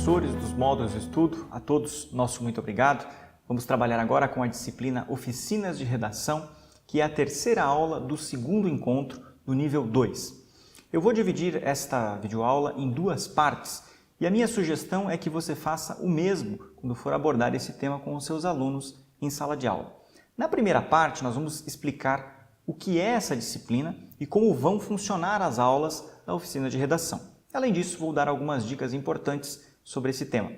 professores dos módulos de estudo, a todos, nosso muito obrigado. Vamos trabalhar agora com a disciplina Oficinas de Redação, que é a terceira aula do segundo encontro do nível 2. Eu vou dividir esta videoaula em duas partes e a minha sugestão é que você faça o mesmo quando for abordar esse tema com os seus alunos em sala de aula. Na primeira parte, nós vamos explicar o que é essa disciplina e como vão funcionar as aulas da oficina de redação. Além disso, vou dar algumas dicas importantes sobre esse tema.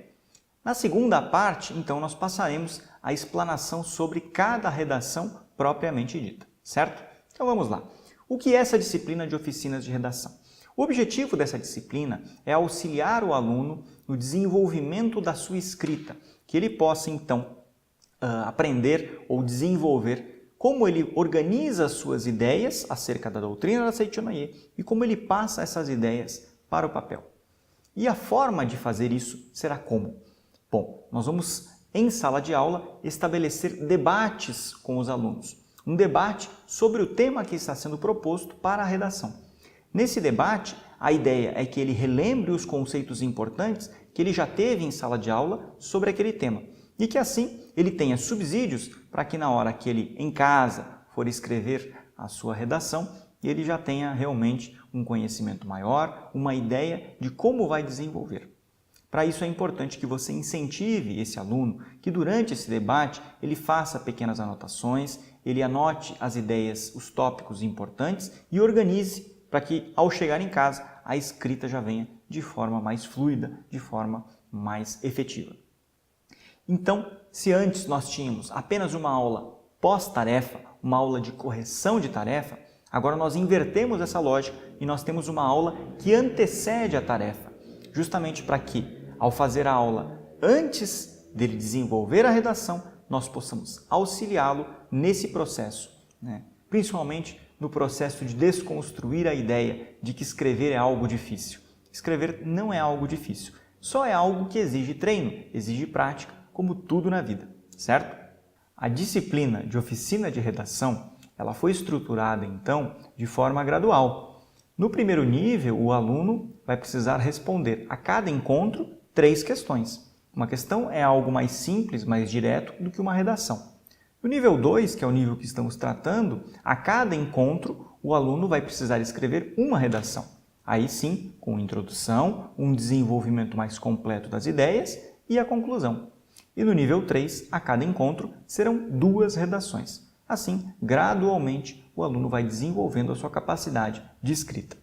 Na segunda parte, então, nós passaremos a explanação sobre cada redação propriamente dita, certo? Então vamos lá. O que é essa disciplina de oficinas de redação? O objetivo dessa disciplina é auxiliar o aluno no desenvolvimento da sua escrita, que ele possa, então, aprender ou desenvolver como ele organiza as suas ideias acerca da doutrina da Seitonoye e como ele passa essas ideias para o papel. E a forma de fazer isso será como? Bom, nós vamos, em sala de aula, estabelecer debates com os alunos. Um debate sobre o tema que está sendo proposto para a redação. Nesse debate, a ideia é que ele relembre os conceitos importantes que ele já teve em sala de aula sobre aquele tema. E que assim ele tenha subsídios para que na hora que ele, em casa, for escrever a sua redação, ele já tenha realmente um conhecimento maior, uma ideia de como vai desenvolver. Para isso é importante que você incentive esse aluno, que durante esse debate ele faça pequenas anotações, ele anote as ideias, os tópicos importantes e organize para que ao chegar em casa a escrita já venha de forma mais fluida, de forma mais efetiva. Então, se antes nós tínhamos apenas uma aula pós-tarefa, uma aula de correção de tarefa, agora nós invertemos essa lógica e nós temos uma aula que antecede a tarefa, justamente para que, ao fazer a aula antes dele desenvolver a redação, nós possamos auxiliá-lo nesse processo, principalmente no processo de desconstruir a ideia de que escrever é algo difícil. Escrever não é algo difícil, só é algo que exige treino, exige prática, como tudo na vida, certo? A disciplina de oficina de redação, ela foi estruturada, então, de forma gradual. No primeiro nível, o aluno vai precisar responder a cada encontro 3 questões. Uma questão é algo mais simples, mais direto do que uma redação. No nível 2, que é o nível que estamos tratando, a cada encontro, o aluno vai precisar escrever uma redação. Aí sim, com introdução, um desenvolvimento mais completo das ideias e a conclusão. E no nível 3, a cada encontro, serão 2 redações. Assim, gradualmente, o aluno vai desenvolvendo a sua capacidade de escrita.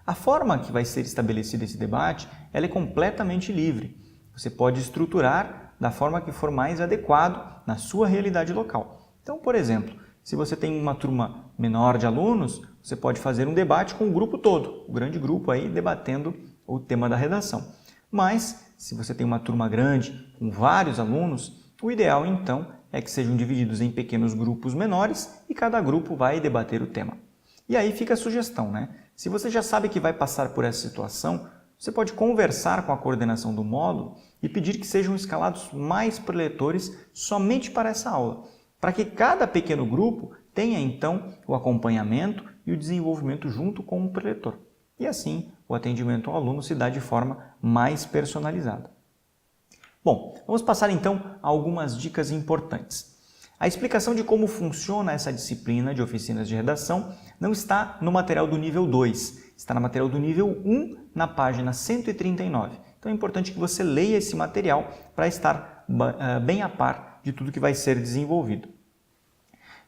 A forma que vai ser estabelecido esse debate, ela é completamente livre. Você pode estruturar da forma que for mais adequado na sua realidade local. Então, por exemplo, se você tem uma turma menor de alunos, você pode fazer um debate com o grupo todo, o grande grupo aí debatendo o tema da redação. Mas, se você tem uma turma grande, com vários alunos, o ideal então é que sejam divididos em pequenos grupos menores e cada grupo vai debater o tema. E aí fica a sugestão, Se você já sabe que vai passar por essa situação, você pode conversar com a coordenação do módulo e pedir que sejam escalados mais preletores somente para essa aula, para que cada pequeno grupo tenha então o acompanhamento e o desenvolvimento junto com o preletor. E assim, o atendimento ao aluno se dá de forma mais personalizada. Bom, vamos passar então a algumas dicas importantes. A explicação de como funciona essa disciplina de oficinas de redação não está no material do nível 2, está no material do nível 1, na página 139. Então é importante que você leia esse material para estar bem a par de tudo que vai ser desenvolvido.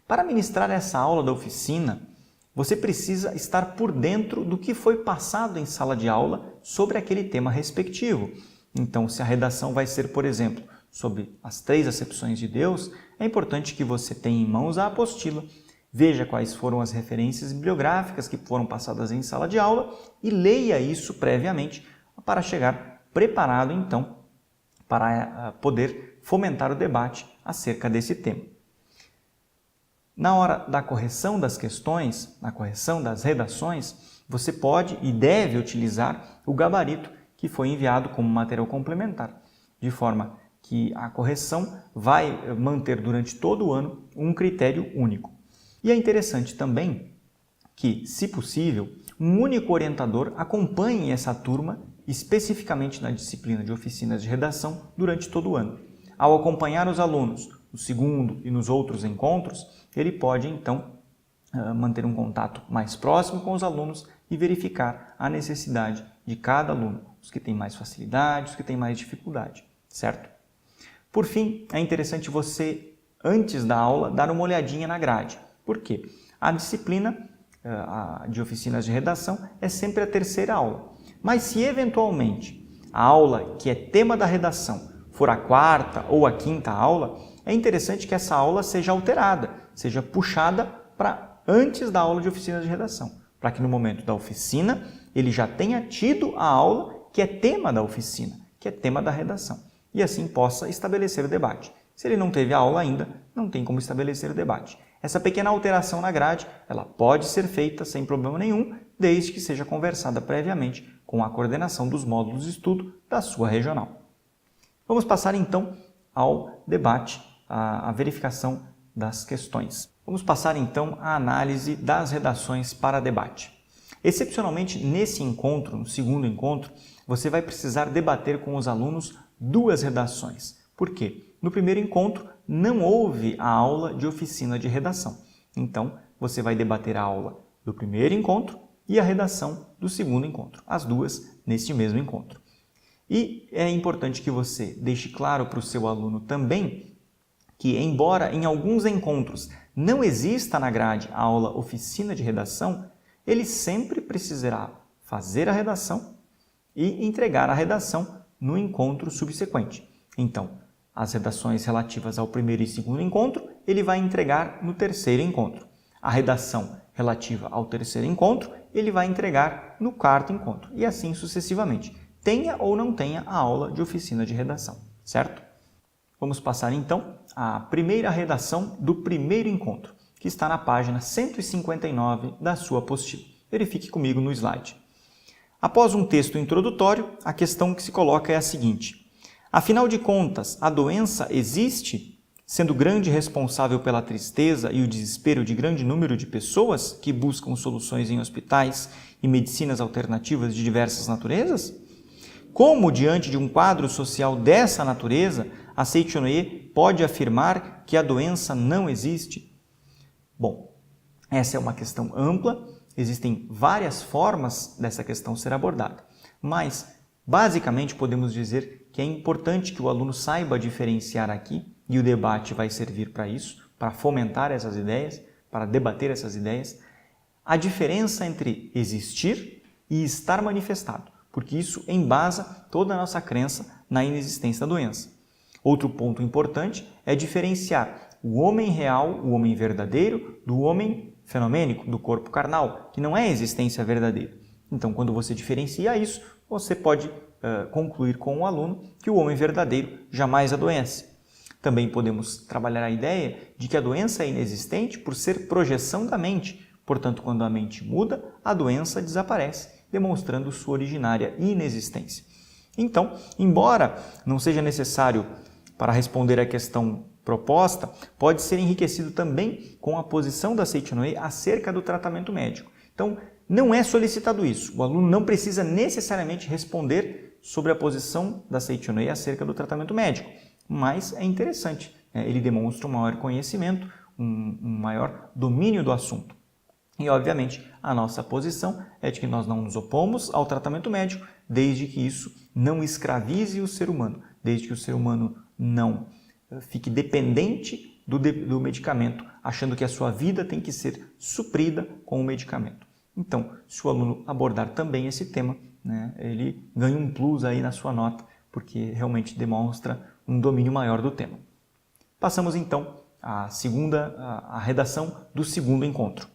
Para ministrar essa aula da oficina, você precisa estar por dentro do que foi passado em sala de aula sobre aquele tema respectivo. Então, se a redação vai ser, por exemplo, sobre as 3 acepções de Deus, é importante que você tenha em mãos a apostila, veja quais foram as referências bibliográficas que foram passadas em sala de aula e leia isso previamente para chegar preparado, então, para poder fomentar o debate acerca desse tema. Na hora da correção das questões, na correção das redações, você pode e deve utilizar o gabarito que foi enviado como material complementar, de forma que a correção vai manter durante todo o ano um critério único. E é interessante também que, se possível, um único orientador acompanhe essa turma especificamente na disciplina de oficinas de redação durante todo o ano. Ao acompanhar os alunos no segundo e nos outros encontros, ele pode então manter um contato mais próximo com os alunos e verificar a necessidade de cada aluno, os que têm mais facilidade, os que têm mais dificuldade, certo? Por fim, é interessante você, antes da aula, dar uma olhadinha na grade. Por quê? A disciplina de oficinas de redação é sempre a terceira aula. Mas se eventualmente a aula que é tema da redação for a quarta ou a quinta aula, é interessante que essa aula seja alterada, seja puxada para antes da aula de oficinas de redação, para que no momento da oficina ele já tenha tido a aula que é tema da oficina, que é tema da redação, e assim possa estabelecer o debate. Se ele não teve a aula ainda, não tem como estabelecer o debate. Essa pequena alteração na grade, ela pode ser feita sem problema nenhum, desde que seja conversada previamente com a coordenação dos módulos de estudo da sua regional. Vamos passar então ao debate, à verificação das questões. Vamos passar então à análise das redações para debate. Excepcionalmente, nesse encontro, no segundo encontro, você vai precisar debater com os alunos duas redações. Por quê? No primeiro encontro, não houve a aula de oficina de redação. Então, você vai debater a aula do primeiro encontro e a redação do segundo encontro, as duas neste mesmo encontro. E é importante que você deixe claro para o seu aluno também que, embora em alguns encontros não exista na grade a aula oficina de redação, ele sempre precisará fazer a redação e entregar a redação no encontro subsequente. Então, as redações relativas ao primeiro e segundo encontro, ele vai entregar no terceiro encontro. A redação relativa ao terceiro encontro, ele vai entregar no quarto encontro. E assim sucessivamente. Tenha ou não tenha a aula de oficina de redação, certo? Vamos passar então à primeira redação do primeiro encontro, que está na página 159 da sua apostila. Verifique comigo no slide. Após um texto introdutório, a questão que se coloca é a seguinte: afinal de contas, a doença existe, sendo grande responsável pela tristeza e o desespero de grande número de pessoas que buscam soluções em hospitais e medicinas alternativas de diversas naturezas? Como, diante de um quadro social dessa natureza, a Seichonoye pode afirmar que a doença não existe? Bom, essa é uma questão ampla, existem várias formas dessa questão ser abordada, mas basicamente podemos dizer que é importante que o aluno saiba diferenciar aqui, e o debate vai servir para isso, para fomentar essas ideias, para debater essas ideias, a diferença entre existir e estar manifestado, porque isso embasa toda a nossa crença na inexistência da doença. Outro ponto importante é diferenciar o homem real, o homem verdadeiro, do homem fenomênico, do corpo carnal, que não é a existência verdadeira. Então, quando você diferencia isso, você pode concluir com o aluno que o homem verdadeiro jamais adoece. Também podemos trabalhar a ideia de que a doença é inexistente por ser projeção da mente. Portanto, quando a mente muda, a doença desaparece, demonstrando sua originária inexistência. Então, embora não seja necessário para responder à questão proposta, pode ser enriquecido também com a posição da Seichonoye acerca do tratamento médico. Então, não é solicitado isso. O aluno não precisa necessariamente responder sobre a posição da Seichonoye acerca do tratamento médico, mas é interessante. Ele demonstra um maior conhecimento, um maior domínio do assunto. E, obviamente, a nossa posição é de que nós não nos opomos ao tratamento médico, desde que isso não escravize o ser humano, desde que o ser humano não fique dependente do medicamento, achando que a sua vida tem que ser suprida com o medicamento. Então, se o aluno abordar também esse tema, ele ganha um plus aí na sua nota, porque realmente demonstra um domínio maior do tema. Passamos então à redação do segundo encontro.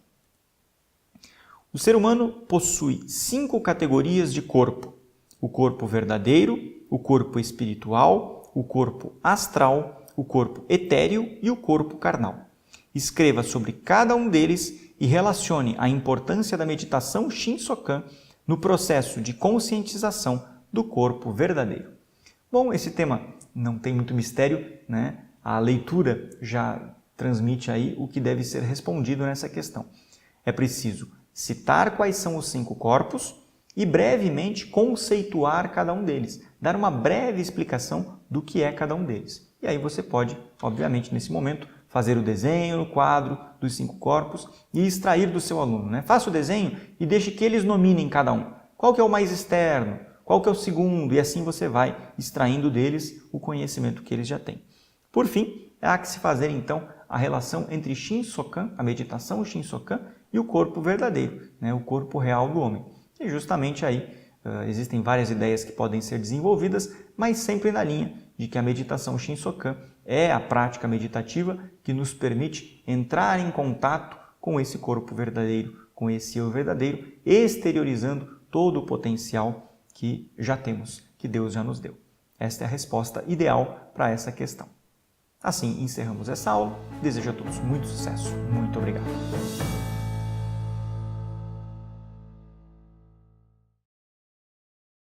O ser humano possui 5 categorias de corpo: o corpo verdadeiro, o corpo espiritual, o corpo astral, o corpo etéreo e o corpo carnal. Escreva sobre cada um deles e relacione a importância da meditação Shinsokan no processo de conscientização do corpo verdadeiro. Bom, esse tema não tem muito mistério, né? A leitura já transmite aí o que deve ser respondido nessa questão. É preciso citar quais são os 5 corpos, e brevemente conceituar cada um deles, dar uma breve explicação do que é cada um deles. E aí você pode, obviamente, nesse momento, fazer o desenho no quadro dos 5 corpos e extrair do seu aluno, né? Faça o desenho e deixe que eles nominem cada um. Qual que é o mais externo? Qual que é o segundo? E assim você vai extraindo deles o conhecimento que eles já têm. Por fim, há que se fazer então a relação entre Shinsokan, a meditação Shinsokan, e o corpo verdadeiro, né? O corpo real do homem. E justamente aí existem várias ideias que podem ser desenvolvidas, mas sempre na linha de que a meditação Shinsokan é a prática meditativa que nos permite entrar em contato com esse corpo verdadeiro, com esse eu verdadeiro, exteriorizando todo o potencial que já temos, que Deus já nos deu. Esta é a resposta ideal para essa questão. Assim encerramos essa aula. Desejo a todos muito sucesso. Muito obrigado.